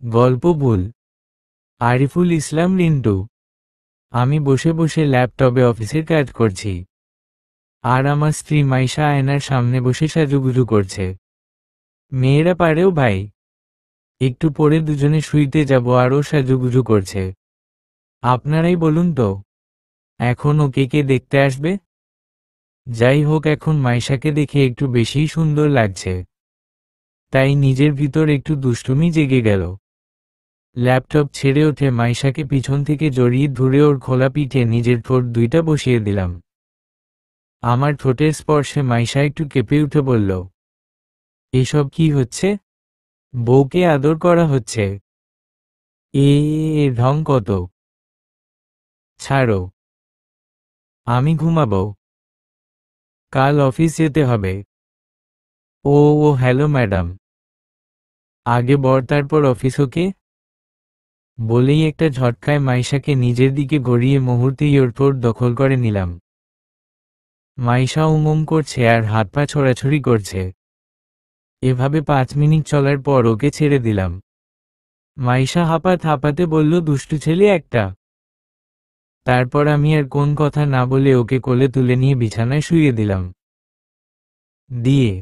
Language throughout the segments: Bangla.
গল্প ভুল। আরিফুল ইসলাম রিন্টু। আমি বসে বসে ল্যাপটপে অফিসের কাজ করছি, আর আমার স্ত্রী মাইশা আয়নার সামনে বসে সাজুগুজু করছে। মেয়েরা পারেও ভাই, একটু পরে দুজনে শুইতে যাব আর ও সাজুগুজু করছে। আপনারাই বলুন তো, এখন ওকে কে দেখতে আসবে? যাই হোক, এখন মাইশাকে দেখে একটু বেশিই সুন্দর লাগছে, তাই নিজের ভিতর একটু দুষ্টুমি জেগে গেল। ল্যাপটপ ছেড়ে উঠে মাইশাকে পিছন থেকে জড়িয়ে ধরে ওর খোলা পিঠে নিজের ঠোঁট দুইটা বসিয়ে দিলাম। আমার ঠোঁটের স্পর্শে মাইশা একটু কেঁপে উঠে বলল, এসব কি হচ্ছে? বউকে আদর করা হচ্ছে? এ ঢং কত! ছাড়ো, আমি ঘুমাবো, কাল অফিস যেতে হবে। ও ও হ্যালো ম্যাডাম, আগে বর তারপর অফিস ওকে? বলেই একটা ঝটকায় মাইশাকে নিজের দিকে গড়িয়ে মুহূর্তেই ওর ঠোঁট দখল করে নিলাম। মাইশা উমম করছে আর হাত পা ছোড়াছুড়ি করছে। এভাবে 5 মিনিট চলার পর ওকে ছেড়ে দিলাম। মাইশা হাঁপাতে বলল, দুষ্টু ছেলে একটা। তারপর আমি আর কোন কথা না বলে ওকে কোলে তুলে নিয়ে বিছানায় শুইয়ে দিলাম। দিয়ে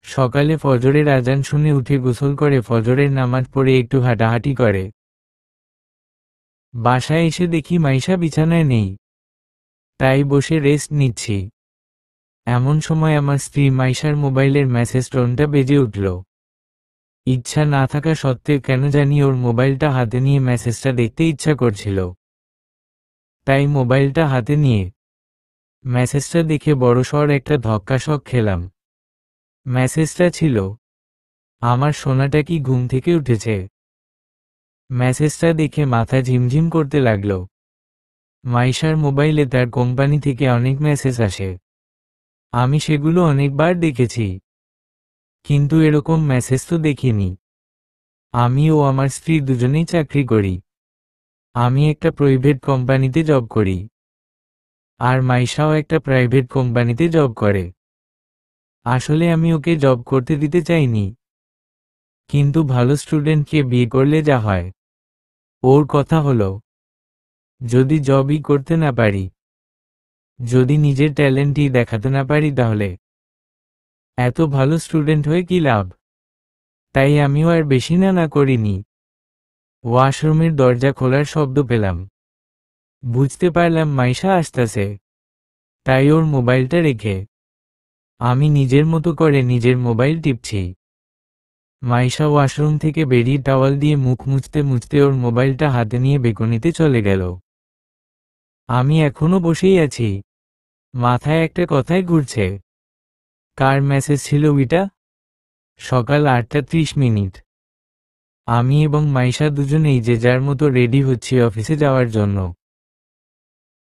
সকালে ফজরের আজান শুনে উঠে গোসল করে ফজরের নামাজ পড়ে একটু হাঁটাহাঁটি করে। বাসায় এসে দেখি মাইশা বিছানায় নেই, তাই বসে রেস্ট নিচ্ছি। এমন সময় আমার স্ত্রী মাইশার মোবাইলের মেসেজ টোনটা বেজে উঠল। ইচ্ছা না থাকা সত্ত্বেও কেন জানি ওর মোবাইলটা হাতে নিয়ে মেসেজটা দেখতে ইচ্ছা করছিল, তাই মোবাইলটা হাতে নিয়ে মেসেজটা দেখে বড়সড় একটা ধক্কা শক খেলাম। মেসেজটা ছিল, আমার সোনাটা কি ঘুম থেকে উঠেছে? মেসেজটা দেখে মাথা ঝিমঝিম করতে লাগলো। মাইশার মোবাইলে তার কোম্পানি থেকে অনেক মেসেজ আসে, আমি সেগুলো অনেকবার দেখেছি, কিন্তু এরকম মেসেজ তো দেখিনি। আমি ও আমার স্ত্রী দুজনেই চাকরি করি। আমি একটা প্রাইভেট কোম্পানিতে জব করি, আর মাইশাও একটা প্রাইভেট কোম্পানিতে জব করে। আসলে আমি ওকে জব করতে দিতে চাইনি, কিন্তু ভালো স্টুডেন্টকে বিয়ে করলে যা হয়, ওর কথা হলো, যদি জবই করতে না পারি, যদি নিজের ট্যালেন্টই দেখাতে না পারি, তাহলে এত ভালো স্টুডেন্ট হয়ে কি লাভ? তাই আমিও আর বেশি না করিনি। ওয়াশরুমের দরজা খোলার শব্দ পেলাম, বুঝতে পারলাম মাইশা আসতেছে। তাই ওর মোবাইলটা রেখে আমি নিজের মতো করে নিজের মোবাইল টিপছি। মাইশা ওয়াশরুম থেকে বেরিয়ে টাওয়াল দিয়ে মুখ মুছতে মুছতে ওর মোবাইলটা হাতে নিয়ে বেকনিতে চলে গেল। আমি এখনো বসেই আছি, মাথায় একটা কথাই ঘুরছে। কার মেসেজ ছিল ওইটা? সকাল 8:30। আমি এবং মাইশা দুজনেই যে যার মতো রেডি হচ্ছি অফিসে যাওয়ার জন্য।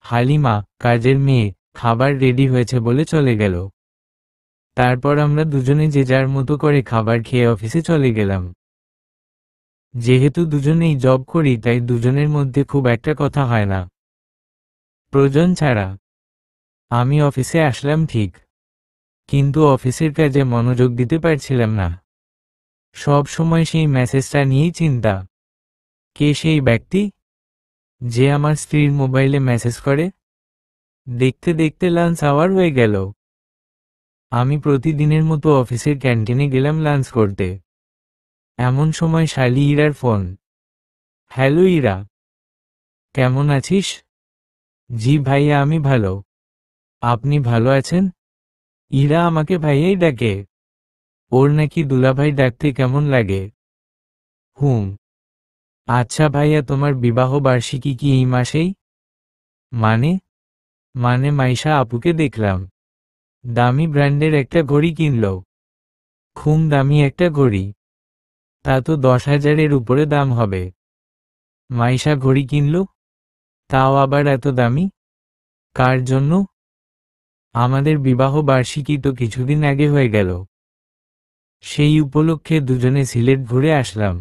হালিমা, কাজের মেয়ে, খাবার রেডি হয়েছে বলে চলে গেল। তারপর আমরা দুজনে যে যার মতো করে খাবার খেয়ে অফিসে চলে গেলাম। যেহেতু দুজনেই জব করি, তাই দুজনের মধ্যে খুব একটা কথা হয় না, প্রয়োজন ছাড়া। আমি অফিসে আসলাম ঠিক, কিন্তু অফিসের কাজে মনোযোগ দিতে পারছিলাম না। সব সময় সেই মেসেজটা নিয়েই চিন্তা, কে সেই ব্যক্তি যে আমার স্ত্রীর মোবাইলে মেসেজ করে? দেখতে দেখতে লাঞ্চ আওয়ার হয়ে গেল। আমি প্রতিদিনের মতো অফিসের ক্যান্টিনে গেলাম লাঞ্চ করতে। এমন সময় শালি ইরার ফোন। হ্যালো ইরা, কেমন আছিস? জি ভাইয়া, আমি ভালো। আপনি ভালো আছেন? ইরা আমাকে ভাইয়াই ডাকে। ওর নাকি দুলাভাই ডাকতে কেমন লাগে। হুম। আচ্ছা ভাইয়া, তোমার বিবাহ বার্ষিকী কি এই মাসেই? মানে? মানে মাইশা আপুকে দেখলাম দামি ব্র্যান্ডের একটা ঘড়ি কিনল। খুব দামি একটা ঘড়ি, তা তো 10,000-এর উপরে দাম হবে। মাইশা ঘড়ি কিনল, তাও আবার এত দামি? কার জন্য? আমাদের বিবাহ বার্ষিকী তো কিছুদিন আগে হয়ে গেল। সেই উপলক্ষে দুজনে সিলেট ঘুরে আসলাম।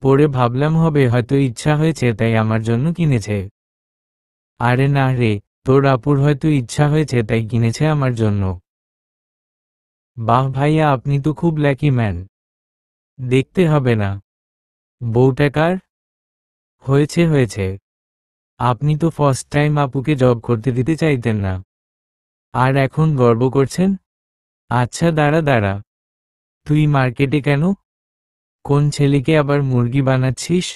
পরে ভাবলাম হবে হয়তো ইচ্ছা হয়েছে তাই আমার জন্য কিনেছে। আরে না রে, তোর আপুর হয়তো ইচ্ছা হয়েছে তাই কিনেছে আমার জন্য। বাহ ভাইয়া, আপনি তো খুব লাকি ম্যান। দেখতে হবে না। বউটা কার? হয়েছে হয়েছে, আপনি তো ফার্স্ট টাইম আপুকে জব করতে দিতে চাইতেন না, আর এখন গর্ব করছেন? আচ্ছা দাঁড়া দাঁড়া, তুই মার্কেটে কেন? কোন ছেলেকে আবার মুরগি বানাচ্ছিস?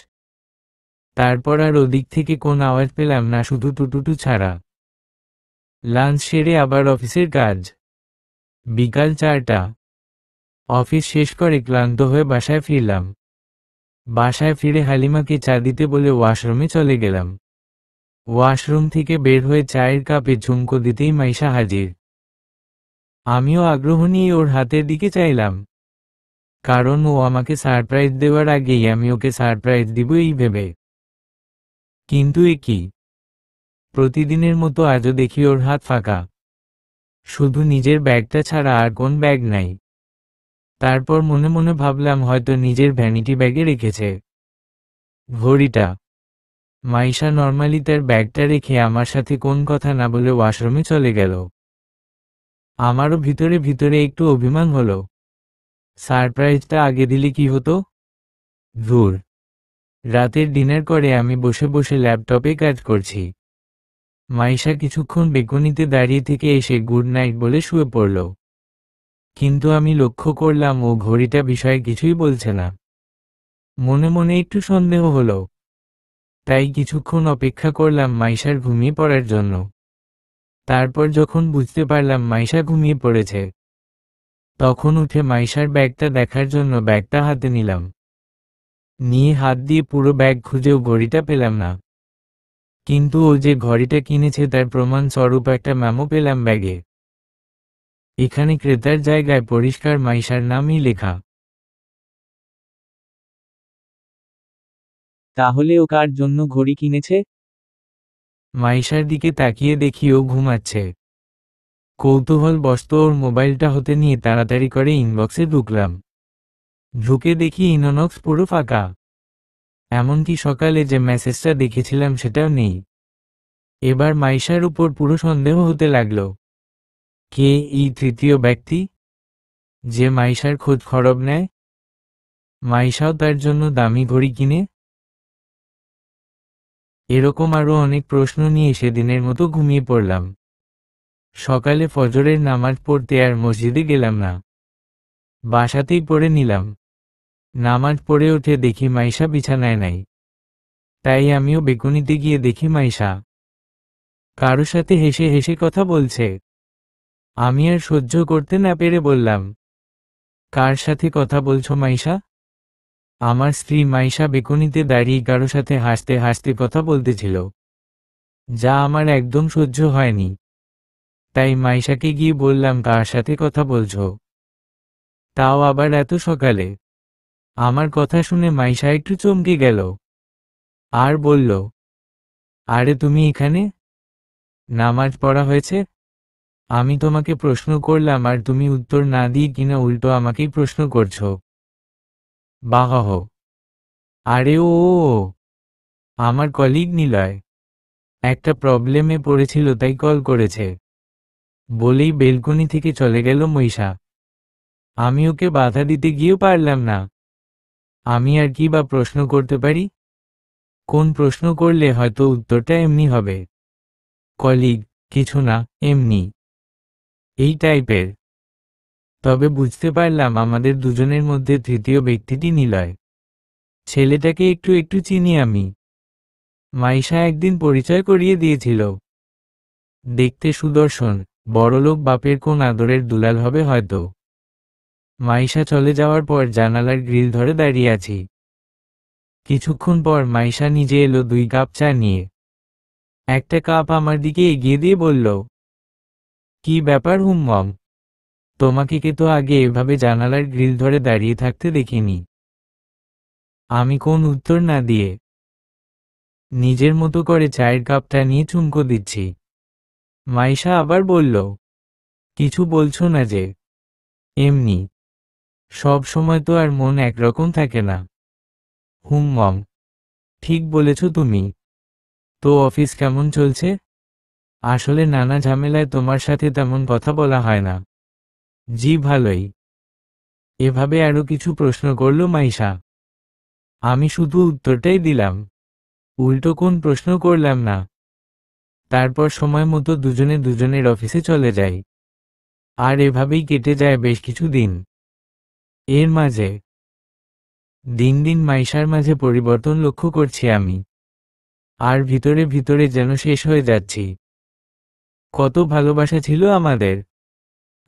তারপর আর ওদিক থেকে কোন আওয়াজ পেলাম না, শুধু টুটুটু ছাড়া। লাঞ্চ সেরে আবার অফিসের কাজ। বিকাল 4টা। অফিস শেষ করে ক্লান্ত হয়ে বাসায় ফিরলাম। বাসায় ফিরে হালিমাকে চা দিতে বলে ওয়াশরুমে চলে গেলাম। ওয়াশরুম থেকে বের হয়ে চায়ের কাপে ঝুমকো দিতেই মাইশা হাজির। আমিও আগ্রহ নিয়ে ওর হাতের দিকে চাইলাম, কারণ ও আমাকে সারপ্রাইজ দেওয়ার আগেই আমি ওকে সারপ্রাইজ দিব এই ভেবে। কিন্তু এ কি, প্রতিদিনের মতো আজও দেখি ওর হাত ফাঁকা, শুধু নিজের ব্যাগটা ছাড়া আর কোন ব্যাগ নাই। তারপর মনে মনে ভাবলাম হয়তো নিজের ভ্যানিটি ব্যাগে রেখেছে ঘড়িটা। মাইশা নর্মালি তার ব্যাগটা রেখে আমার সাথে কোন কথা না বলে ওয়াশরুমে চলে গেল। আমারও ভিতরে ভিতরে একটু অভিমান হলো, সারপ্রাইজটা আগে দিলে কি হতো। ধুর, রাতের ডিনার করে আমি বসে বসে ল্যাপটপে কাজ করছি। মাইশা কিছুক্ষণ বেলকনিতে দাঁড়িয়ে থেকে এসে গুড নাইট বলে শুয়ে পড়ল। কিন্তু আমি লক্ষ্য করলাম ও ঘড়িটা বিষয়ে কিছুই বলছে না। মনে মনে একটু সন্দেহ হলো, তাই কিছুক্ষণ অপেক্ষা করলাম মাইশার ঘুমিয়ে পড়ার জন্য। তারপর যখন বুঝতে পারলাম মাইশা ঘুমিয়ে পড়েছে, তখন উঠে মাইশার ব্যাগটা দেখার জন্য ব্যাগটা হাতে নিলাম। নিয়ে হাত দিয়ে পুরো ব্যাগ খুঁজেও ঘড়িটা পেলাম না। কিন্তু ও যে ঘড়িটা কিনেছে তার প্রমাণ স্বরূপ একটা মেমো পেলাম ব্যাগে। এখানে ক্রেতার জায়গায় পরিষ্কার মাইশার নামই লেখা। তাহলে ও কার জন্য ঘড়ি কিনেছে? মাইশার দিকে তাকিয়ে দেখি ও ঘুমাচ্ছে। কৌতূহলবশত ওর মোবাইলটা হতে নিয়ে তাড়াতাড়ি করে ইনবক্সে ঢুকলাম। ঢুকে দেখি ইনবক্স পুরো ফাঁকা, এমনকি সকালে যে মেসেজটা দেখেছিলাম সেটাও নেই। এবার মাইশার উপর পুরো সন্দেহ হতে লাগলো, কে এই তৃতীয় ব্যক্তি যে মাইশার খোঁজ খবর নেয়? মাইশাও তার জন্য দামি ঘড়ি কিনে? এরকম আরও অনেক প্রশ্ন নিয়ে সেদিনের মতো ঘুমিয়ে পড়লাম। সকালে ফজরের নামাজ পড়তে আর মসজিদে গেলাম না, বাসাতেই পড়ে নিলাম। নামাজ পড়ে উঠে দেখি মাইশা বিছানায় নাই। তাই আমিও বেলকনিতে গিয়ে দেখি মাইশা কারো সাথে হেসে হেসে কথা বলছে। আমি আর সহ্য করতে না পেরে বললাম, কার সাথে কথা বলছো মাইশা? আমার স্ত্রী মাইশা বেলকনিতে দাঁড়িয়ে কারো সাথে হাসতে হাসতে কথা বলতেছিল, যা আমার একদম সহ্য হয়নি। তাই মাইশাকে গিয়ে বললাম, কার সাথে কথা বলছো, তাও আবার এত সকালে? আমার কথা শুনে মাইশা একটু চমকে গেল আর বলল, আরে তুমি এখানে? নামাজ পড়া হয়েছে? আমি তোমাকে প্রশ্ন করলাম আর তুমি উত্তর না দিয়ে কিনা উল্টো আমাকেই প্রশ্ন করছো। বাহহ। আরে ও আমার কলিগ নিলয়, একটা প্রবলেমে পড়েছিল তাই কল করেছে, বলেই বেলকনি থেকে চলে গেল মইশা। আমি ওকে বাধা দিতে গিয়েও পারলাম না। আমি আর কি বা প্রশ্ন করতে পারি? কোন প্রশ্ন করলে হয়তো উত্তরটা এমনি হবে, কলিগ, কিছু না, এমনি, এই টাইপের। তবে বুঝতে পারলাম আমাদের দুজনের মধ্যে তৃতীয় ব্যক্তিটি নিলয়। ছেলেটাকে একটু একটু চিনি আমি। মাইশা একদিন পরিচয় করিয়ে দিয়েছিল। দেখতে সুদর্শন, বড়লোক বাপের কোন আদরের দুলাল হবে হয়তো। মাইশা চলে যাওয়ার পর জানালার গ্রিল ধরে দাঁড়িয়ে আছি। কিছুক্ষণ পর মাইশা নিজে এলো 2 কাপ চা নিয়ে। একটা কাপ আমার দিকে এগিয়ে দিয়ে বলল, কি ব্যাপার হুম্মম, তোমাকে কে তো আগে এভাবে জানালার গ্রিল ধরে দাঁড়িয়ে থাকতে দেখিনি। আমি কোন উত্তর না দিয়ে নিজের মতো করে চায়ের কাপটা নিয়ে চুমকো দিচ্ছি। মাইশা আবার বলল, কিছু বলছো না যে? এমনি, সব সময় তো আর মন একরকম থাকে না। হুম্মম, ঠিক বলেছ তুমি। তো অফিস কেমন চলছে? আসলে নানা ঝামেলায় তোমার সাথে তেমন কথা বলা হয় না। জি ভালোই। এভাবে আরো কিছু প্রশ্ন করল মাইশা। আমি শুধু উত্তরটাই দিলাম, উল্টো কোন প্রশ্ন করলাম না। তারপর সময় মতো দুজনে দুজনের অফিসে চলে যাই। আর এভাবেই কেটে যায় বেশ কিছু দিন। এর মাঝে দিন দিন মাইশার মাঝে পরিবর্তন লক্ষ্য করছি আমি। আর ভিতরে ভিতরে যেন শেষ হয়ে যাচ্ছি। কত ভালোবাসা ছিল আমাদের,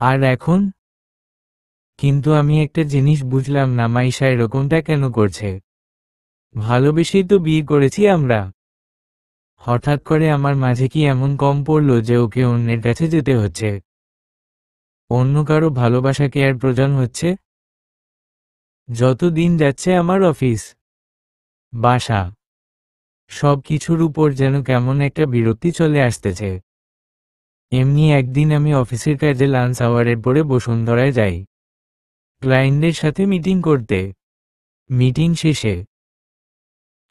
আর এখন? কিন্তু আমি একটা জিনিস বুঝলাম না, মাইশা এরকমটা কেন করছে। ভালোবেসেই তো বিয়ে করেছি আমরা। হঠাৎ করে আমার মাঝে কি এমন কম পড়লো যে ওকে অন্যের কাছে যেতে হচ্ছে? অন্য কারো ভালোবাসাকে আর প্রয়োজন হচ্ছে? যত দিন যাচ্ছে আমার অফিস, বাসা, সব কিছুর উপর যেন কেমন একটা বিরক্তি চলে আসতেছে। এমনি একদিন আমি অফিসের কাজে লাঞ্চ আওয়ারের পরে বসুন্ধরায় যাই ক্লায়েন্টদের সাথে মিটিং করতে। মিটিং শেষে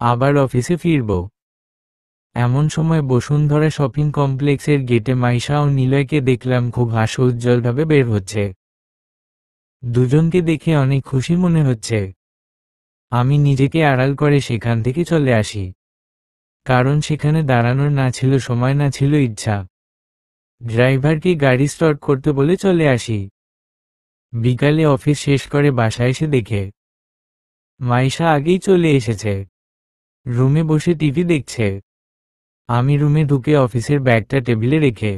আবার অফিসে ফিরব। এমন সময় বসুন্ধরা শপিং কমপ্লেক্সের গেটে মাইশা ও নিলয়কে দেখলাম খুব হাস্যোজ্জ্বলভাবে বের হচ্ছে। দুজনকে দেখে অনেক খুশি মনে হচ্ছে। আমি নিজেকে আড়াল করে সেখান থেকে চলে আসি, কারণ সেখানে দাঁড়ানোর না ছিল সময়, না ছিল ইচ্ছা। ড্রাইভারকে গাড়ি স্টার্ট করতে বলে চলে আসি। বিকালে অফিস শেষ করে বাসায় এসে দেখে মাইশা আগেই চলে এসেছে, রুমে বসে টিভি দেখছে। আমি রুমে ঢুকে অফিসের ব্যাগটা টেবিলে রেখে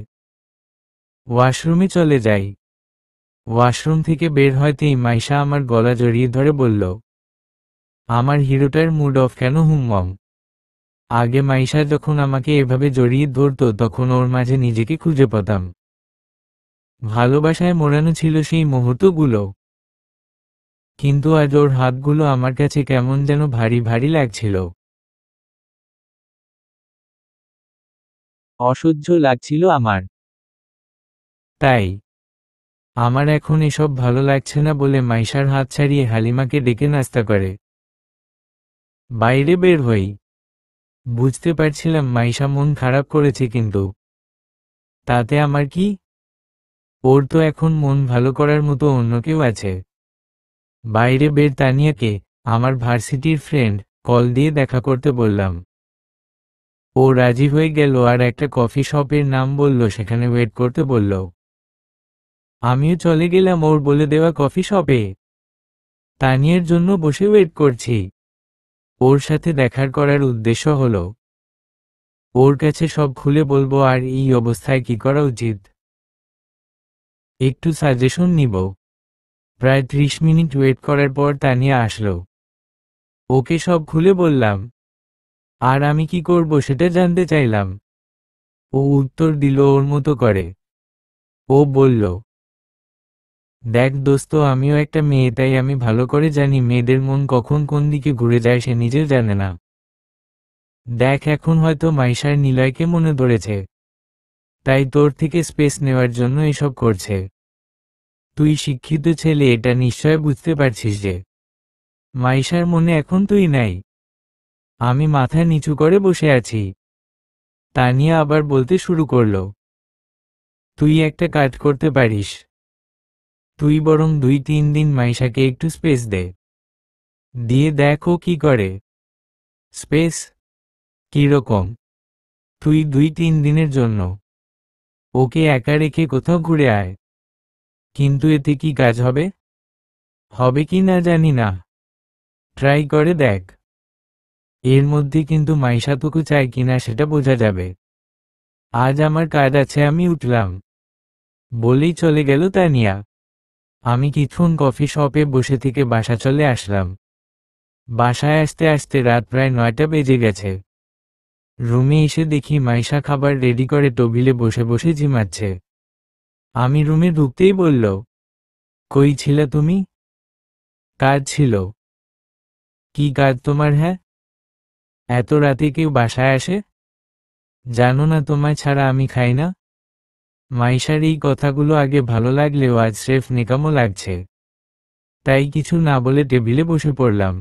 ওয়াশরুমে চলে যাই। ওয়াশরুম থেকে বের হতেই মাইশা আমার গলা জড়িয়ে ধরে বলল, আমার হিরোটার মুড অফ কেন হুমম? আগে মাইশা যখন আমাকে এভাবে জড়িয়ে ধরত তখন ওর মাঝে নিজেকে খুঁজে পেতাম। ভালোবাসায় মোড়ানো ছিল সেই মুহূর্তগুলো। কিন্তু আজ ওর হাতগুলো আমার কাছে কেমন যেন ভারী ভারী লাগছিল। অসহ্য লাগছিল আমার। তাই আমার এখন এসব ভালো লাগছে না বলে মাইশার হাত ছাড়িয়ে হালিমাকে ডেকে নাস্তা করে বাইরে বের হই। বুঝতে পারছিলাম মাইশা মন খারাপ করেছে, কিন্তু তাতে আমার কি? ওর তো এখন মন ভালো করার মতো অন্য কেউ আছে। বাইরে বের তানিয়াকে, আমার ভার্সিটির ফ্রেন্ড, কল দিয়ে দেখা করতে বললাম। ও রাজি হয়ে গেল আর একটা কফি শপের নাম বলল, সেখানে ওয়েট করতে বলল। আমিও চলে গেলাম ওর বলে দেওয়া কফি শপে। তানিয়ার জন্য বসে ওয়েট করছি। ওর সাথে দেখার করার উদ্দেশ্য হলো ওর কাছে সব খুলে বলবো আর এই অবস্থায় কি করা উচিত একটু সাজেশন নিব। প্রায় 30 মিনিট ওয়েট করার পর তানিয়া আসলো। ওকে সব খুলে বললাম, আর আমি কি করব সেটা জানতে চাইলাম। ও উত্তর দিল ওর মতো করে। ও বলল, দেখ দোস্ত, আমিও একটা মেয়ে, তাই আমি ভালো করে জানি মেয়েদের মন কখন কোন দিকে ঘুরে যায় সে নিজেও জানে না। দেখ, এখন হয়তো মাইশার নিলয়কে মনে ধরেছে, তাই তোর থেকে স্পেস নেওয়ার জন্য এসব করছে। তুই শিক্ষিত ছেলে, এটা নিশ্চয় বুঝতে পারছিস যে মাইশার মনে এখন তুই নাই। আমি মাথা নিচু করে বসে আছি। তানিয়া আবার বলতে শুরু করলো, তুই একটা কাজ করতে পারিস। তুই বরং 2-3 দিন মাইশাকে একটু স্পেস দে, দিয়ে দেখ ও কি করে। স্পেস? কিরকম? তুই 2-3 দিনের জন্য ওকে একা রেখে কোথাও ঘুরে আয়। কিন্তু এতে কি কাজ হবে? হবে কি না জানি না, ট্রাই করে দেখ। এর মধ্যে কিন্তু মাইশা তোকে চায় কিনা সেটা বোঝা যাবে। আজ আমার কাজ আছে, আমি উঠলাম বলেই চলে গেল তানিয়া। আমি কিছুক্ষণ কফি শপে বসে থেকে বাসা চলে আসলাম। বাসায় আসতে আসতে রাত প্রায় 9টা বেজে গেছে। রুমে এসে দেখি মাইশা খাবার রেডি করে টেবিলে বসে বসে ঝিমাচ্ছে। আমি রুমে ঢুকতেই বলল, কই ছিলে তুমি? কাজ ছিল। কি কাজ তোমার? হ্যাঁ, এত রাতে কেউ বাসায় আসে? জানো না তোমায় ছাড়া আমি খাই না? মাইশার এই কথাগুলো আগে ভালো লাগলেও আজ স্রেফ নেকামো লাগছে। তাই কিছু না বলে টেবিলে বসে পড়লাম।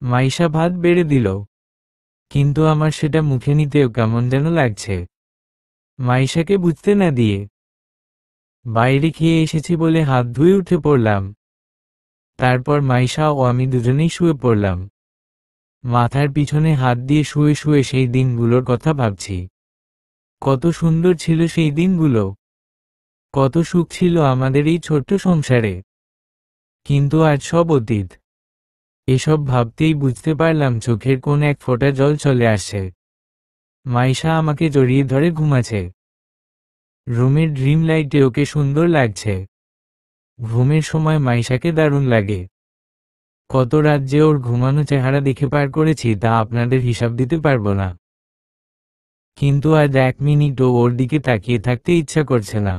মাইশা ভাত বেড়ে দিল, কিন্তু আমার সেটা মুখে নিতেও কেমন যেন লাগছে। মাইশাকে বুঝতে না দিয়ে বাইরে খেয়ে এসেছি বলে হাত ধুয়ে উঠে পড়লাম। তারপর মাইশা ও আমি দুজনেই শুয়ে পড়লাম। মাথার পিছনে হাত দিয়ে শুয়ে শুয়ে সেই দিনগুলোর কথা ভাবছি। কত সুন্দর ছিল সেই দিনগুলো, কত সুখ ছিল আমাদের এই ছোট্ট সংসারে। কিন্তু আজ সব অতীত। এসব ভাবতেই বুঝতে পারলাম চোখের কোন এক ফোঁটা জল চলে আসছে। মাইশা আমাকে জড়িয়ে ধরে ঘুমাচ্ছে। রুমের ড্রিম লাইটে ওকে সুন্দর লাগছে। ঘুমের সময় মাইশাকে দারুণ লাগে। কত রাত যে ওর ঘুমানো চেহারা দেখে পার করেছি তা আপনাদের হিসাব দিতে পারবো না। কিন্তু আজ 1 মিনিটও ওর দিকে তাকিয়ে থাকতে ইচ্ছা করছে না।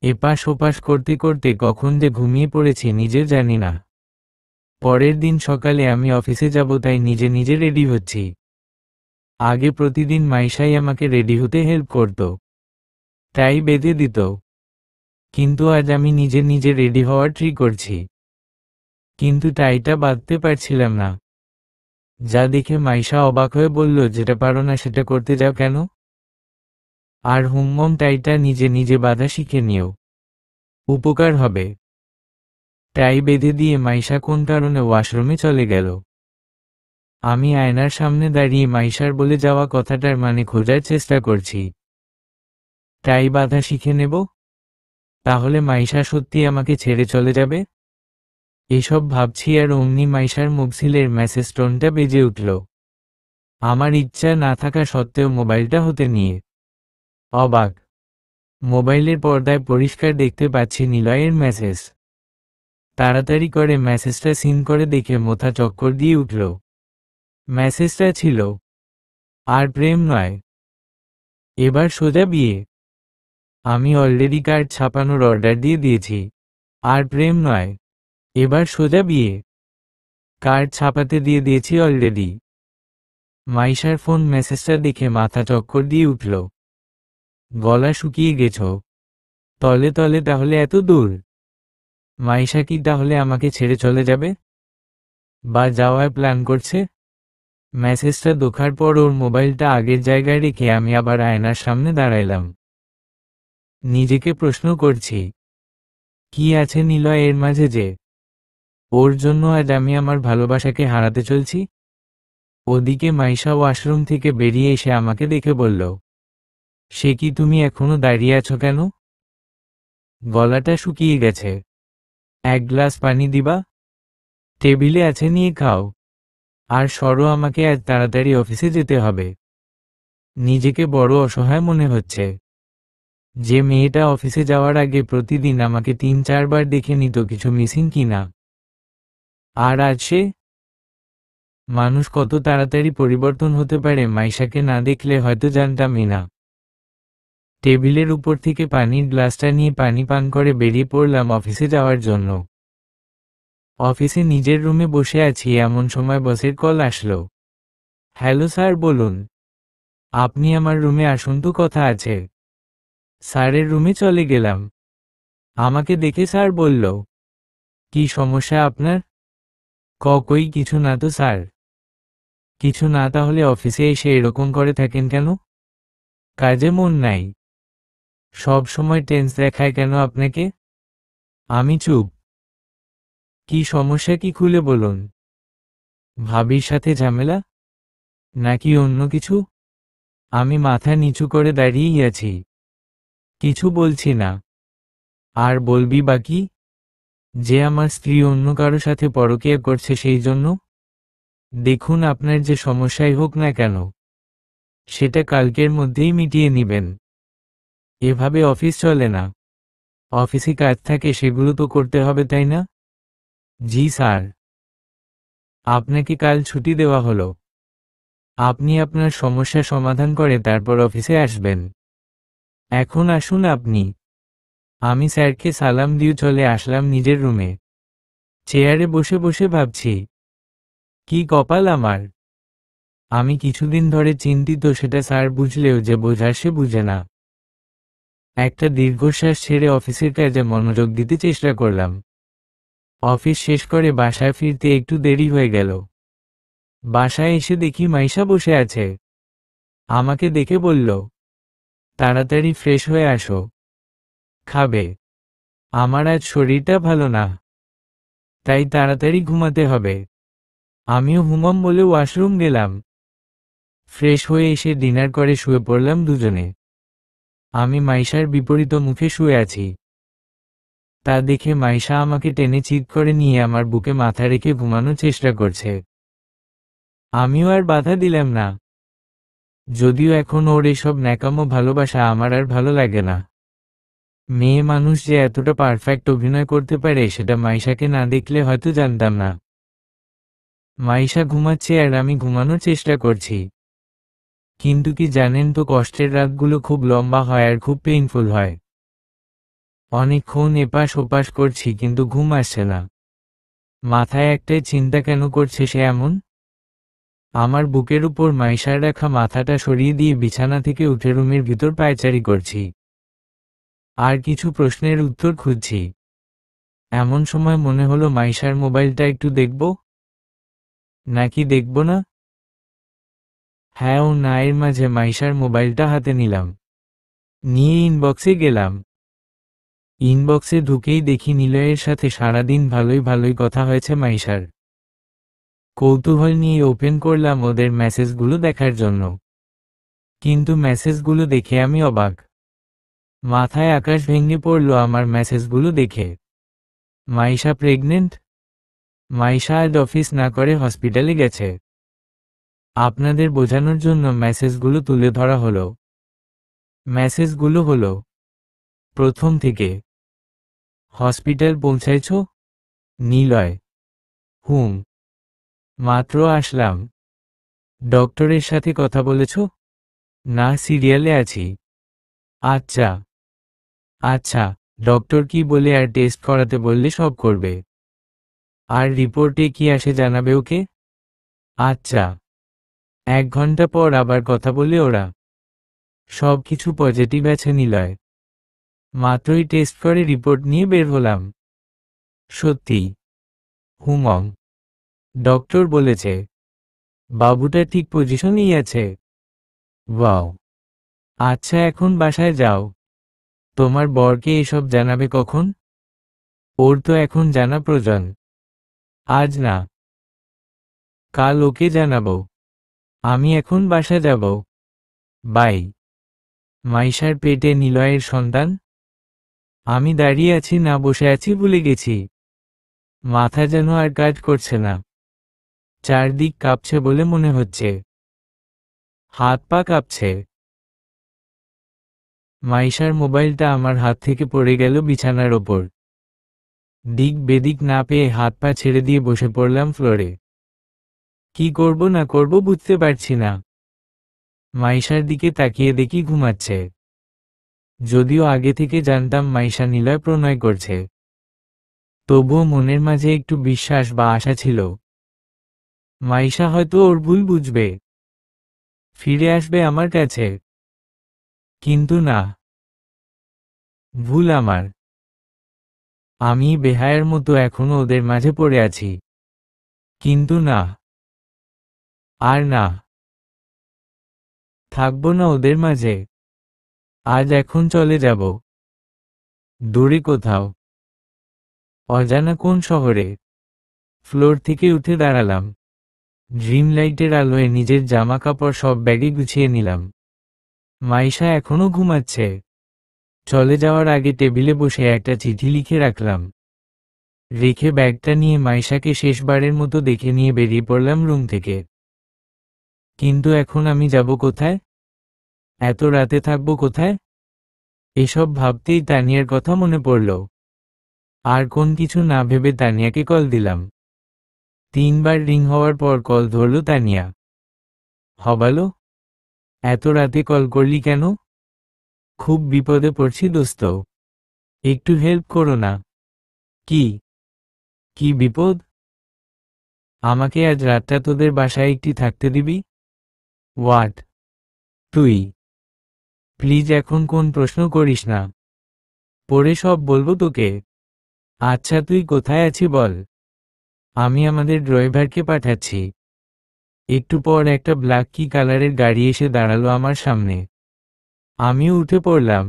এপাশ ওপাশ করতে করতে কখন যে ঘুমিয়ে পড়েছি নিজের জানি না। পরের দিন সকালে আমি অফিসে যাব, তাই নিজে নিজে রেডি হচ্ছি। আগে প্রতিদিন মাইশাই আমাকে রেডি হতে হেল্প করত, তাই বেঁধে দিত। কিন্তু আজ আমি নিজে নিজে রেডি হওয়ার ট্রি করছি, কিন্তু টাইটা বাঁধতে পারছিলাম না। যা দেখে মাইশা অবাক হয়ে বলল, যেটা পারো না সেটা করতে যাও কেন? আর হুমম টাইটা নিজে নিজে বাঁধা শিখে নিও, উপকার হবে। টাই বেঁধে দিয়ে মাইশা কোন কারণে ওয়াশরুমে চলে গেল। আমি আয়নার সামনে দাঁড়িয়ে মাইশার বলে যাওয়া কথাটার মানে খোঁজার চেষ্টা করছি। টাই বাঁধা শিখে নেব, তাহলে মাইশা সত্যি আমাকে ছেড়ে চলে যাবে? এসব ভাবছি আর অমনি মাইশার মোবাইলের মেসেজ টোনটা বেজে উঠল। আমার ইচ্ছা না থাকা সত্ত্বেও মোবাইলটা হতে নিয়ে অবাক। মোবাইলের পর্দায় পরিষ্কার দেখতে পাচ্ছি নিলয়ের মেসেজ। তাড়াতাড়ি করে মেসেজটা সিন করে দেখে মাথা চক্কর দিয়ে উঠল। মেসেজটা ছিল, আর প্রেম নয়, এবার সোজা বিয়ে। আমি অলরেডি কার্ড ছাপানোর অর্ডার দিয়ে দিয়েছি। আর প্রেম নয়, এবার সোজা বিয়ে। কার্ড ছাপাতে দিয়ে দিয়েছি অলরেডি। মাইশার ফোন মেসেজটা দেখে মাথা চক্কর দিয়ে উঠল। গলা শুকিয়ে গেছ তলে তলে, তাহলে এত দূর? মাইশা কি তাহলে আমাকে ছেড়ে চলে যাবে, বা যাওয়ার প্ল্যান করছে? মেসেজটা দেখার পর ওর মোবাইলটা আগের জায়গায় রেখে আমি আবার আয়নার সামনে দাঁড়াইলাম। নিজেকে প্রশ্ন করছি, কি আছে নিলয় এর মাঝে যে ওর জন্য আজ আমি আমার ভালোবাসাকে হারাতে চলছি? ওদিকে মাইশা ওয়াশরুম থেকে বেরিয়ে এসে আমাকে দেখে বলল, সে কি, তুমি এখনো দাঁড়িয়ে আছো কেন? গলাটা শুকিয়ে গেছে। 1 গ্লাস পানি দিবা? টেবিলে আছে, নিয়ে খাও। আর সরো, আমাকে আজ তাড়াতাড়ি অফিসে যেতে হবে। নিজেকে বড় অসহায় মনে হচ্ছে। যে মেয়েটা অফিসে যাওয়ার আগে প্রতিদিন আমাকে 3-4 বার দেখে নিত কিছু মিসিং কিনা, আর আজ সে। মানুষ কত তাড়াতাড়ি পরিবর্তন হতে পারে মাইশাকে না দেখলে হয়তো জানতামই না। টেবিলের উপর থেকে পানির গ্লাসটা নিয়ে পানি পান করে বেরিয়ে পড়লাম অফিসে যাওয়ার জন্য। অফিসে নিজের রুমে বসে আছি, এমন সময় বসের কল আসলো। হ্যালো স্যার, বলুন। আপনি আমার রুমে আসুন তো, কথা আছে। স্যারের রুমে চলে গেলাম। আমাকে দেখে স্যার বলল, কি সমস্যা আপনার? কই কিছু না তো স্যার। কিছু না তাহলে অফিসে এসে এরকম করে থাকেন কেন? কাজে মন নাই? সব সময় টেন্স দেখায় কেন আপনাকে? আমি চুপ। কি সমস্যা, কি খুলে বলুন। ভাবির সাথে ঝামেলা, নাকি অন্য কিছু? আমি মাথা নিচু করে দাঁড়িয়েই আছি, কিছু বলছি না। আর বলবি বাকি, যে আমার স্ত্রী অন্য কারো সাথে পরকীয়া করছে সেই জন্য? দেখুন, আপনার যে সমস্যাই হোক না কেন সেটা কালকের মধ্যেই মিটিয়ে নিবেন। এভাবে অফিস চলে না। অফিসে কাজ থাকে, সেগুলো তো করতে হবে, তাই না? জি স্যার। আপনাকে কাল ছুটি দেওয়া হলো। আপনি আপনার সমস্যা সমাধান করে তারপর অফিসে আসবেন। এখন আসুন আপনি। আমি স্যারকে সালাম দিয়ে চলে আসলাম নিজের রুমে। চেয়ারে বসে বসে ভাবছি, কি কপাল আমার। আমি কিছুদিন ধরে চিন্তিত, সেটা স্যার বুঝলেও যে বোঝার সে বুঝে না। একটা দীর্ঘশ্বাস ছেড়ে অফিসের কাজে মনোযোগ দিতে চেষ্টা করলাম। অফিস শেষ করে বাসায় ফিরতে একটু দেরি হয়ে গেল। বাসায় এসে দেখি মাইশা বসে আছে। আমাকে দেখে বলল, তাড়াতাড়ি ফ্রেশ হয়ে আসো, খাবে। আমার আজ শরীরটা ভালো না। তাই তাড়াতাড়ি ঘুমাতে হবে। আমিও ঘুমাম বলে ওয়াশরুম গেলাম। ফ্রেশ হয়ে এসে ডিনার করে শুয়ে পড়লাম দুজনে। আমি মাইশার বিপরীত মুখে শুয়ে আছি। তা দেখে মাইশা আমাকে টেনে চিৎ করে নিয়ে আমার বুকে মাথা রেখে ঘুমানোর চেষ্টা করছে। আমিও আর বাধা দিলাম না, যদিও এখন ওর এসব ন্যাকামো ভালোবাসা আমার আর ভালো লাগে না। মেয়ে মানুষ যে এতটা পারফেক্ট অভিনয় করতে পারে সেটা মাইশাকে না দেখলে হয়তো জানতাম না। মাইশা ঘুমাচ্ছে আর আমি ঘুমানোর চেষ্টা করছি। কিন্তু কি জানেন তো, কষ্টের রাতগুলো খুব লম্বা হয় আর খুব পেইনফুল হয়। অনেকক্ষণ এপাশ ওপাশ করছি কিন্তু ঘুম আসছে না। মাথায় একটাই চিন্তা, কেন করছে সে এমন? আমার বুকের উপর মাইশার রাখা মাথাটা সরিয়ে দিয়ে বিছানা থেকে উঠে রুমের ভিতর পায়চারি করছি। আর কিছু প্রশ্নের উত্তর খুঁজছি। এমন সময় মনে হলো মাইশার মোবাইলটা একটু দেখব। নাকি দেখব না? হ্যাঁ ও না, এর মাঝে মাইশার মোবাইলটা হাতে নিলাম। নিয়ে ইনবক্সে গেলাম। ইনবক্সে ঢুকেই দেখি নিলয়ের সাথে সারাদিন ভালোই কথা হয়েছে মাইশার। কৌতূহল নিয়ে ওপেন করলাম ওদের মেসেজগুলো দেখার জন্য। কিন্তু মেসেজগুলো দেখে আমি অবাক। মাথায় আকাশ ভেঙে পড়ল আমার মেসেজগুলো দেখে। মাইশা প্রেগনেন্ট। মাইশা আজ অফিস না করে হসপিটালে গেছে। আপনাদের বোঝানোর জন্য মেসেজগুলো তুলে ধরা হলো। মেসেজগুলো হলো, প্রথম থেকে, হসপিটাল পৌঁছাইছ? নিলয়: হুম, মাত্র আসলাম। ডক্টরের সাথে কথা বলেছ? না, সিরিয়ালে আছি। আচ্ছা আচ্ছা, ডক্টর কি বলে আর টেস্ট করাতে বললে সব করবে? আর রিপোর্টে কি আসে জানাবে ওকে? আচ্ছা। 1 ঘন্টা পর আবার কথা বলে ওরা। সব কিছু পজিটিভ আছে নিলয়। মাত্রই টেস্ট করে রিপোর্ট নিয়ে বের হলাম। সত্যি? হুমং। ডক্টর বলেছে বাবুটা ঠিক পজিশনেই আছে। ওয়াও। আচ্ছা, এখন বাসায় যাও। তোমার বরকে এসব জানাবে কখন? ওর তো এখন জানা প্রয়োজন। আজ না, কাল ওকে জানাবো। আমি এখন বাসা যাব। বাই। মাইশার পেটে নিলয়ের সন্তান। আমি দাঁড়িয়ে আছি না বসে আছি ভুলে গেছি। মাথা যেন আর কাজ করছে না। চারদিক কাঁপছে বলে মনে হচ্ছে। হাত পা কাঁপছে। মাইশার মোবাইলটা আমার হাত থেকে পড়ে গেল বিছানার ওপর। দিক বেদিক না পেয়ে হাত পা ছেড়ে দিয়ে বসে পড়লাম ফ্লোরে। কি করব না করব বুঝতে পারছি না। মাইশার দিকে তাকিয়ে দেখি ঘুমাচ্ছে। যদিও আগে থেকে জানতাম মাইশা নিলয় প্রণয় করছে, তবুও মনের মাঝে একটু বিশ্বাস বা আশা ছিল। মাইশা হয়তো ওর ভুল বুঝবে, ফিরে আসবে আমার কাছে। কিন্তু না, ভুল আমার। আমি বেহায়ার মতো এখনো ওদের মাঝে পড়ে আছি। কিন্তু না, আর না, থাকবো না ওদের মাঝে। আজ এখন চলে যাব দূরে কোথাও, অজানা কোন শহরে। ফ্লোর থেকে উঠে দাঁড়ালাম। ড্রিম লাইটের আলোয় নিজের জামা কাপড় সব ব্যাগে গুছিয়ে নিলাম। মাইশা এখনো ঘুমাচ্ছে। চলে যাওয়ার আগে টেবিলে বসে একটা চিঠি লিখে রাখলাম। রেখে ব্যাগটা নিয়ে মাইশাকে শেষবারের মতো দেখে নিয়ে বেরিয়ে পড়লাম রুম থেকে। কিন্তু এখন আমি যাব কোথায়? এত রাতে থাকবো কোথায়? এসব ভাবতেই তানিয়ার কথা মনে পড়ল। আর কোন কিছু না ভেবে তানিয়াকে কল দিলাম। 3বার রিং হওয়ার পর কল ধরল তানিয়া। হবালো, এত রাতে কল করলি কেন? খুব বিপদে পড়ছি দোস্ত, একটু হেল্প করো না। কি? কি বিপদ? আমাকে আজ রাতটা তোদের বাসায় একটি থাকতে দিবি? হোয়াট? তুই প্লিজ এখন কোন প্রশ্ন করিস না, পরে সব বলবো তোকে। আচ্ছা তুই কোথায় আছি বল, আমি আমাদের ড্রাইভারকে পাঠাচ্ছি। একটু পর একটা ব্ল্যাক কি কালারের গাড়ি এসে দাঁড়ালো আমার সামনে। আমিও উঠে পড়লাম।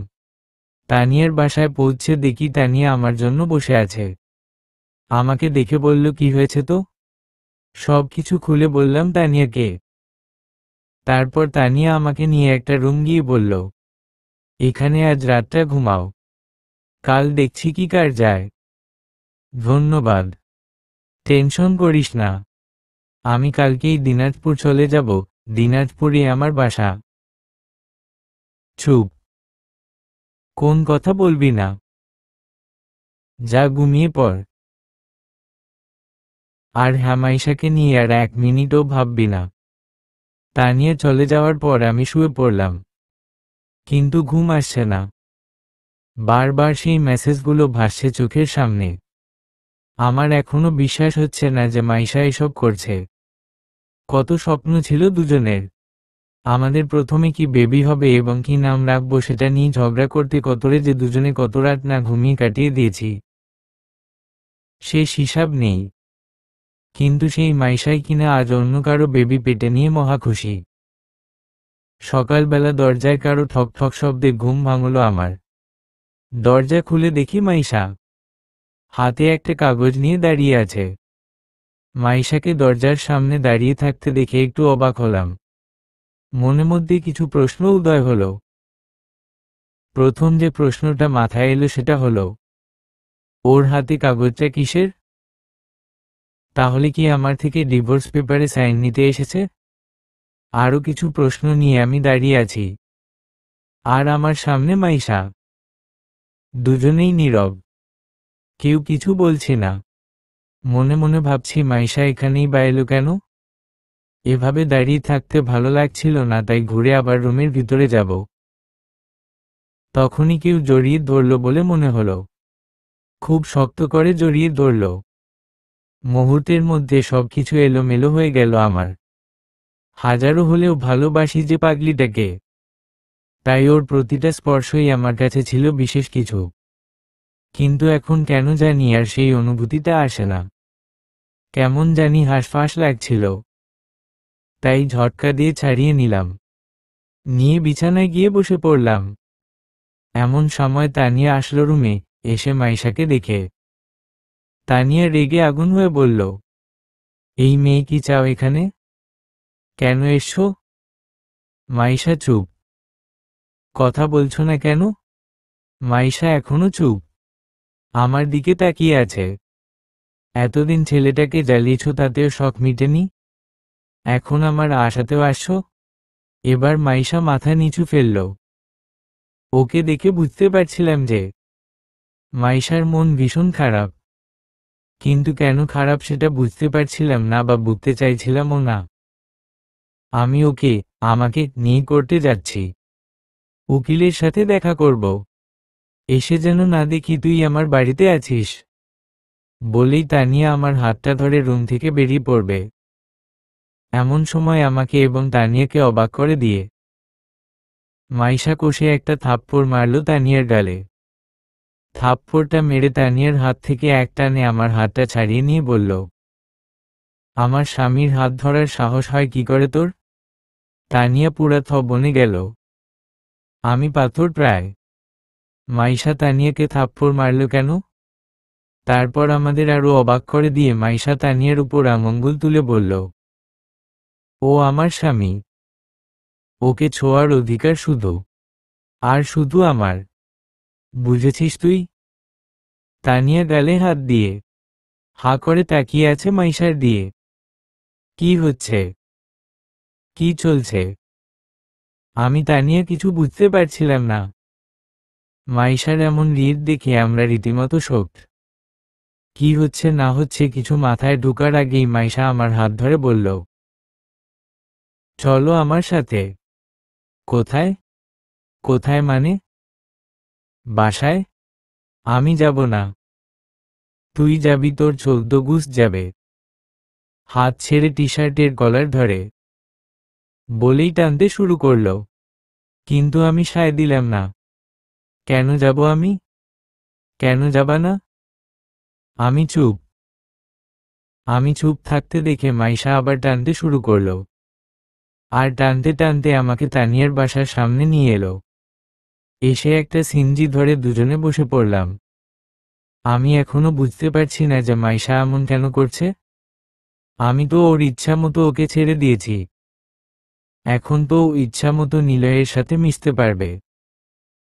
তানিয়ার বাসায় পৌঁছে দেখি তানিয়া আমার জন্য বসে আছে। আমাকে দেখে বলল, কি হয়েছে তো? সব কিছু খুলে বললাম তানিয়াকে। তারপর তানিয়া আমাকে নিয়ে একটা রুম গিয়ে বলল, এখানে আজ রাতটা ঘুমাও, কাল দেখছি কি কার যায়। ধন্যবাদ, টেনশন করিস না, আমি কালকেই দিনাজপুর চলে যাব, দিনাজপুরে আমার বাসা। চুপ, কোন কথা বলবি না, যা ঘুমিয়ে পড়। আর হামাইশাকে নিয়ে আর 1 মিনিটও ভাববি না। তানিয়া চলে যাওয়ার পর আমি শুয়ে পড়লাম, কিন্তু ঘুম আসছে না। বারবার সেই মেসেজগুলো ভাসছে চোখের সামনে। আমার এখনো বিশ্বাস হচ্ছে না যে মাইশা এসব করছে। কত স্বপ্ন ছিল দুজনের, আমাদের প্রথমে কি বেবি হবে এবং কি নাম রাখবো সেটা নিয়ে ঝগড়া করতে কতরে যে দুজনে কত রাত না ঘুমিয়ে কাটিয়ে দিয়েছি, শেষ হিসাব নেই। কিন্তু সেই মাইশাই কিনা আজ অন্য কারো বেবি পেটে নিয়ে মহা খুশি। সকালবেলা দরজায় কারো ঠক ঠক শব্দে ঘুম ভাঙল আমার। দরজা খুলে দেখি মাইশা হাতে একটা কাগজ নিয়ে দাঁড়িয়ে আছে। মাইশাকে দরজার সামনে দাঁড়িয়ে থাকতে দেখে একটু অবাক হলাম। মনে মধ্যে কিছু প্রশ্ন উদয় হলো। প্রথম যে প্রশ্নটা মাথায় এলো সেটা হলো, ওর হাতে কাগজটা কিসের? তাহলে কি আমার থেকে ডিভোর্স পেপারে সাইন নিতে এসেছে? আরও কিছু প্রশ্ন নিয়ে আমি দাঁড়িয়ে আছি, আর আমার সামনে মাইশা। দুজনেই নীরব, কেউ কিছু বলছে না। মনে মনে ভাবছি, মাইশা এখানেই বা এলো কেন? এভাবে দাঁড়িয়ে থাকতে ভালো লাগছিল না, তাই ঘুরে আবার রুমের ভিতরে যাব। তখনই কেউ জড়িয়ে ধরল বলে মনে হলো, খুব শক্ত করে জড়িয়ে ধরল। মুহূর্তের মধ্যে সবকিছু এলোমেলো হয়ে গেল আমার। হাজারো হলেও ভালোবাসি যে পাগলিটাকে, তাই ওর প্রতিটা স্পর্শই আমার কাছে ছিল বিশেষ কিছু। কিন্তু এখন কেন জানি আর সেই অনুভূতিটা আসে না। কেমন জানি হাঁসফাঁস লাগছিল, তাই ঝটকা দিয়ে ছাড়িয়ে নিলাম, নিয়ে বিছানায় গিয়ে বসে পড়লাম। এমন সময় তানিয়া আসলো রুমে, এসে মাইশাকে দেখে। তানিয়া রেগে আগুন হয়ে বলল, এই মেয়ে কি চাও এখানে? কেন এসছো? মাইশা চুপ, কথা বলছো না কেন? মাইশা এখনো চুপ, আমার দিকে তাকিয়ে আছে। এতদিন ছেলেটাকে জ্বালিয়েছ, তাতেও শখ মিটেনি, এখন আমার আশাতেও আসছো? এবার মাইশা মাথা নিচু ফেলল। ওকে দেখে বুঝতে পারছিলাম যে মাইশার মন ভীষণ খারাপ, কিন্তু কেন খারাপ সেটা বুঝতে পারছিলাম না বা বুঝতে চাইছিলামও না। আমি ওকে আমাকে নিয়ে করতে যাচ্ছি, উকিলের সাথে দেখা করব, এসে যেন না দেখি তুই আমার বাড়িতে আছিস। বলেই তানিয়া আমার হাতটা ধরে রুম থেকে বেরিয়ে পড়বে। এমন সময় আমাকে এবং তানিয়াকে অবাক করে দিয়ে মাইশা কষে একটা থাপ্পড় মারল তানিয়ার গালে। থাপ্পড়টা মেরে তানিয়ার হাত থেকে এক টানে আমার হাতটা ছাড়িয়ে নিয়ে বলল, আমার স্বামীর হাত ধরার সাহস হয় কি করে তোর? তানিয়া পুরা বনে গেল। আমি পাথর প্রায়। মাইশা তানিয়াকে থাপ্পড় মারল কেন? তারপর আমাদের আরো অবাক করে দিয়ে মাইশা তানিয়ার উপর আঙুল তুলে বলল, ও আমার স্বামী, ওকে ছোঁয়ার অধিকার শুধু আর শুধু আমার, বুঝেছিস তুই? তানিয়া গালে হাত দিয়ে হা করে তাকিয়ে আছে মাইশার দিয়ে। কি হচ্ছে? কি চলছে? আমি তানিয়া কিছু বুঝতে পারছিলাম না। মাইশার এমন রিদ দেখে আমরা রীতিমতো শোকড। কি হচ্ছে না হচ্ছে কিছু মাথায় ঢোকার আগেই মাইশা আমার হাত ধরে বলল, চলো আমার সাথে। কোথায়? কোথায় মানে? বাসায়। আমি যাব না। তুই যাবি, তোর 14 গুস যাবে। হাত ছেড়ে টি শার্টের কলার ধরে বলেই টানতে শুরু করল, কিন্তু আমি সায় দিলাম না। কেন যাব আমি? কেন যাবা না? আমি চুপ। আমি চুপ থাকতে দেখে মাইশা আবার টানতে শুরু করল, আর টানতে টানতে আমাকে তানিয়ার বাসার সামনে নিয়ে এলো। এসে একটা সিনজি ধরে দুজনে বসে পড়লাম। আমি এখনো বুঝতে পারছি না যে মাইশা এমন কেন করছে। আমি তো ওর ইচ্ছা মতো ওকে ছেড়ে দিয়েছি। এখন তো ও ইচ্ছা মতো নিলয়ের সাথে মিশতে পারবে।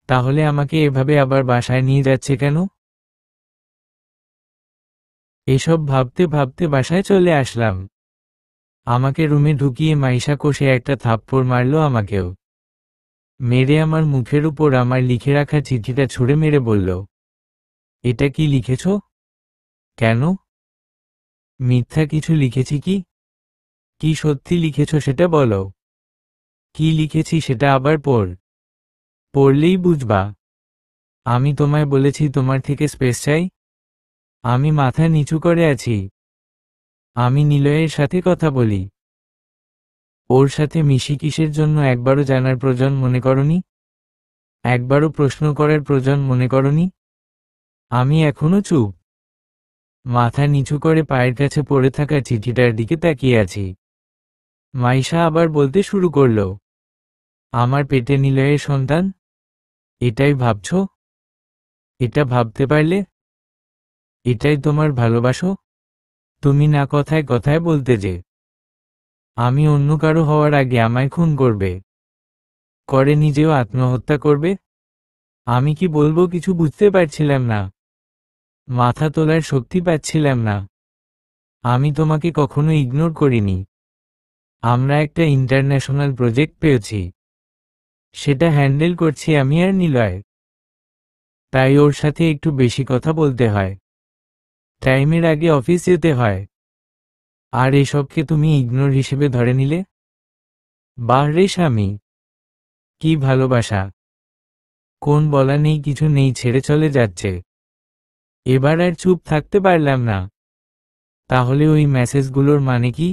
তাহলে আমাকে এভাবে আবার বাসায় নিয়ে যাচ্ছে কেন? এসব ভাবতে ভাবতে বাসায় চলে আসলাম। আমাকে রুমে ঢুকিয়ে মাইশা কষে একটা থাপ্পড় মারল আমাকেও। মেরে আমার মুখের উপর আমার লিখে রাখা চিঠিটা ছুঁড়ে মেরে বলল, এটা কি লিখেছ? কেন? মিথ্যা কিছু লিখেছি কি? কি সত্যি লিখেছ সেটা বলো। কি লিখেছি সেটা আবার পড়। পড়লেই বুঝবা। আমি তোমায় বলেছি তোমার থেকে স্পেস চাই। আমি মাথা নিচু করে আছি। আমি নিলয়ের সাথে কথা বলি। ওর সাথে মিশি কিসের জন্য একবারও জানার প্রয়োজন মনে করনি? একবারও প্রশ্ন করার প্রয়োজন মনে করনি? আমি এখনো চুপ। মাথা নিচু করে পায়ের কাছে পড়ে থাকা চিঠিটার দিকে তাকিয়ে আছি। মাইশা আবার বলতে শুরু করল, আমার পেটে নিলয়ের সন্তান? এটাই ভাবছ? এটা ভাবতে পারলে? এটাই তোমার ভালোবাসো? তুমি না কথায় কথায় বলতে যে আমি অন্য কারো হওয়ার আগে আমায় খুন করবে, করে নিজেও আত্মহত্যা করবে। আমি কি বলবো কিছু বুঝতে পারছিলাম না। মাথা তোলার শক্তি পাচ্ছিলাম না। আমি তোমাকে কখনো ইগনোর করিনি। আমরা একটা ইন্টারন্যাশনাল প্রজেক্ট পেয়েছি। সেটা হ্যান্ডেল করছি আমি আর নিলয়। তাই ওর সাথে একটু বেশি কথা বলতে হয়। টাইমের আগে অফিস যেতে হয়। আর এসবকে তুমি ইগনোর হিসেবে ধরে নিলে? বাহ রে স্বামী, কি ভালোবাসা! কোন বলা নেই কিছু নেই ছেড়ে চলে যাচ্ছে। এবার আর চুপ থাকতে পারলাম না। তাহলে ওই মেসেজগুলোর মানে কি?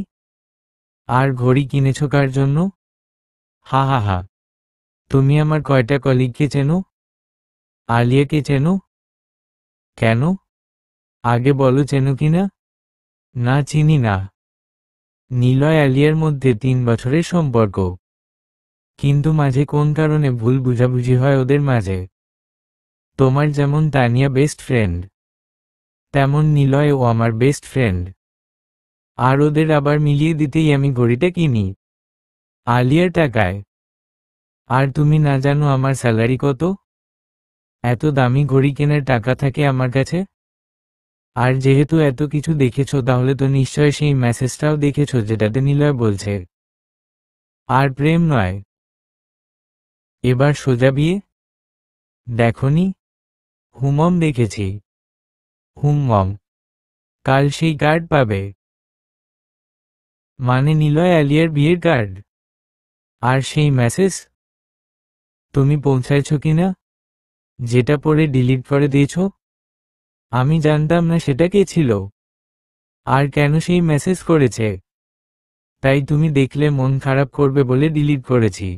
আর ঘড়ি কিনেছ কার জন্য? হা হা হা। তুমি আমার কয়টা কলিগকে চেনো? আলিয়াকে চেনো? কেন? আগে বলো চেনো কিনা? না চিনি না। নিলয় আলিয়ার মধ্যে 3 বছরের সম্পর্ক। কিন্তু মাঝে কোন কারণে ভুল বুঝাবুঝি হয় ওদের মাঝে। তোমার যেমন তানিয়া বেস্ট ফ্রেন্ড, তেমন নিলয়ও আমার বেস্ট ফ্রেন্ড। আর ওদের আবার মিলিয়ে দিতেই আমি ঘড়িটা কিনি আলিয়ার টাকায়। আর তুমি না জানো আমার স্যালারি কত? এত দামি ঘড়ি কেনার টাকা থাকে আমার কাছে। আর যেহেতু এত কিছু দেখেছো তাহলে তো নিশ্চয় সেই মেসেজটাও দেখেছো যেটাতে নিলয় বলছে আর প্রেম নয়, এবার সোজা বিয়ে। দেখনি? হুমম দেখেছি। হুমম। কাল সেই কার্ড পাবে। মানে নিলয় আলিয়ার বিয়ের কার্ড? আর সেই মেসেজ তুমি পৌঁছাইছ কিনা? যেটা পরে ডিলিট করে দিয়েছ? আমি জানতাম না সেটা কে ছিল আর কেন সেই মেসেজ করেছে। তাই তুমি দেখলে মন খারাপ করবে বলে ডিলিট করেছি।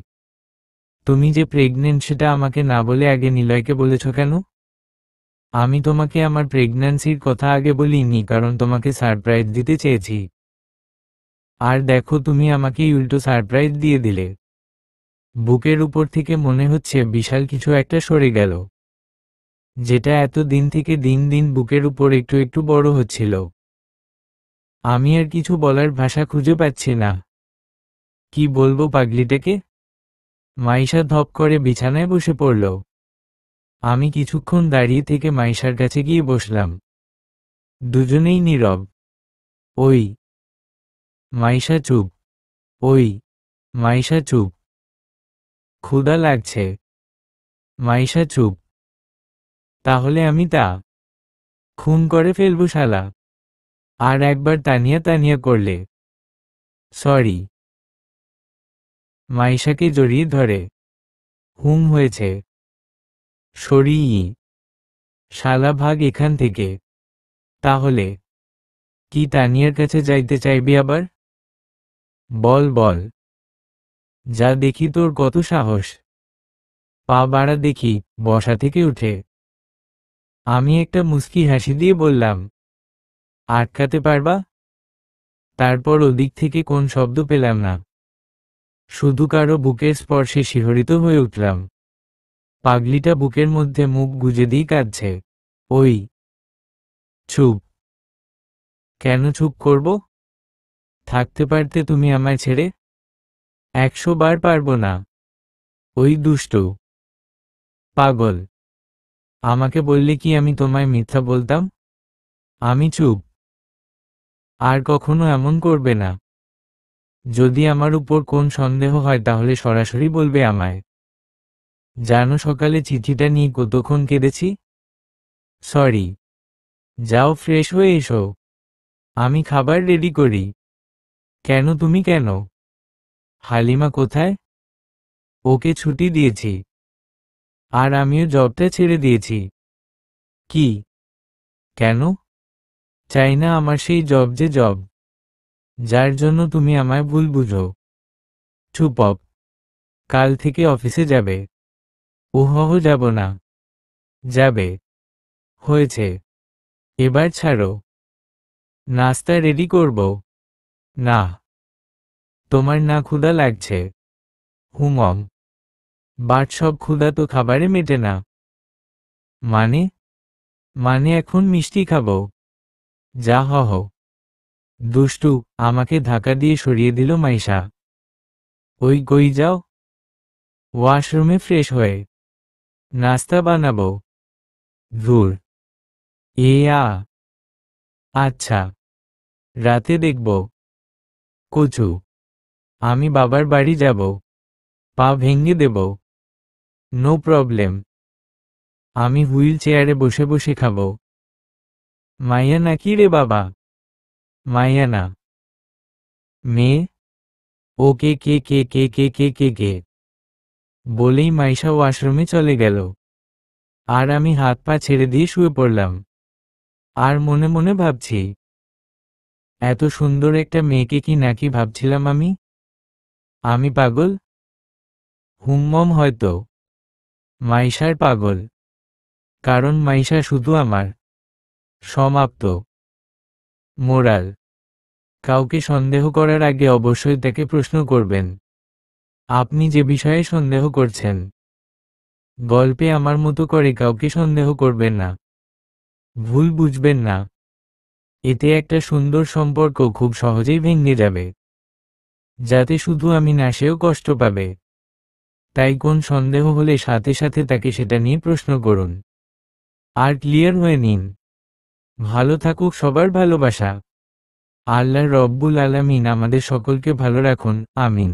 তুমি যে প্রেগনেন্ট সেটা আমাকে না বলে আগে নিলয়কে বলেছ কেন? আমি তোমাকে আমার প্রেগন্যান্সির কথা আগে বলিনি কারণ তোমাকে সারপ্রাইজ দিতে চেয়েছি। আর দেখো তুমি আমাকেই উল্টো সারপ্রাইজ দিয়ে দিলে। বুকের উপর থেকে মনে হচ্ছে বিশাল কিছু একটা সরে গেল, যেটা এত দিন থেকে দিন দিন বুকের উপর একটু একটু বড় হচ্ছিল। আমি আর কিছু বলার ভাষা খুঁজে পাচ্ছি না। কি বলবো পাগলিটাকে? মাইশা ধপ করে বিছানায় বসে পড়ল। আমি কিছুক্ষণ দাঁড়িয়ে থেকে মাইশার কাছে গিয়ে বসলাম। দুজনেই নীরব। ওই মাইশা চুপ। ওই মাইশা চুপ। ক্ষুধা লাগছে। মাইশা চুপ। তাহলে আমি তা খুন করে ফেলবো শালা। আর একবার তানিয়া তানিয়া করলে সরি। মাইশাকে জড়িয়ে ধরে হুম হয়েছে। সরিয়ে শালা ভাগ এখান থেকে। তাহলে কি তানিয়ার কাছে যাইতে চাইবি আবার? বল বল। যা দেখি তোর কত সাহস। পা বাড়া দেখি বসা থেকে উঠে। আমি একটা মুচকি হাসি দিয়ে বললাম, আটকাতে পারবা? তারপর ওদিক থেকে কোন শব্দ পেলাম না। শুধু কারো বুকের স্পর্শে শিহরিত হয়ে উঠলাম। পাগলিটা বুকের মধ্যে মুখ গুজে দিয়ে কাঁদছে। ওই চুপ। কেন চুপ করব? থাকতে পারতে তুমি আমায় ছেড়ে? 100 বার পারবো না। ওই দুষ্টু পাগল। আমাকে বললে কি আমি তোমায় মিথ্যা বলতাম? আমি চুপ। আর কখনো এমন করবে না। যদি আমার উপর কোন সন্দেহ হয় তাহলে সরাসরি বলবে আমায়। জানো সকালে চিঠিটা নিয়ে কতক্ষণ কেঁদেছি? সরি। যাও ফ্রেশ হয়ে এসো। আমি খাবার রেডি করি। কেন তুমি কেন? হালিমা কোথায়? ওকে ছুটি দিয়েছি। আর আমিও জবটা ছেড়ে দিয়েছি। কি? কেন? চাই না আমার সেই জব যে জব, যার জন্য তুমি আমায় ভুল বুঝো। চুপ অপ। কাল থেকে অফিসে যাবে? ওহহ, যাব না। যাবে। হয়েছে। এবার ছাড়ো। নাস্তা রেডি করব। না। তোমার না ক্ষুধা লাগছে? হুমম। বাট সব ক্ষুধা তো খাবারে মেটে না। মানে? মানে এখন মিষ্টি খাবো। যা হহ। দুষ্টু। আমাকে ধাক্কা দিয়ে সরিয়ে দিল মাইশা। ওই কই যাও? ওয়াশরুমে ফ্রেশ হয়ে নাস্তা বানাবো। ধুর। আ আচ্ছা, রাতে দেখব। কচু। আমি বাবার বাড়ি যাব। পা ভেঙে দেব। No problem. আমি হুইল চেয়ারে বসে বসে খাবো। মাইয়া নাকি রে বাবা? মাইয়া না। মেয়ে? ওকে কে কে কে কে কে কে কে বলেই মাইশা ওয়াশরুমে চলে গেল। আর আমি হাত পা ছেড়ে দিয়ে শুয়ে পড়লাম। আর মনে মনে ভাবছি, এত সুন্দর একটা মেয়েকে কি নাকি ভাবছিলাম আমি? আমি পাগল? হুমমম হয়তো। মাইশার পাগল। কারণ মাইশা শুধু আমার। সমাপ্ত। মোরাল: কাউকে সন্দেহ করার আগে অবশ্যই তাকে প্রশ্ন করবেন, আপনি যে বিষয়ে সন্দেহ করছেন। গল্পে আমার মতো করে কাউকে সন্দেহ করবেন না। ভুল বুঝবেন না। এতে একটা সুন্দর সম্পর্ক খুব সহজেই ভেঙে যাবে, যাতে শুধু আমি না সেও কষ্ট পাবে। তাই কোন সন্দেহ হলে সাথে সাথে তাকে সেটা নিয়ে প্রশ্ন করুন আর ক্লিয়ার হয়ে নিন। ভালো থাকুক সবার ভালোবাসা। আল্লাহ রব্বুল আলামিন আমাদের সকলকে ভালো রাখুন, আমিন।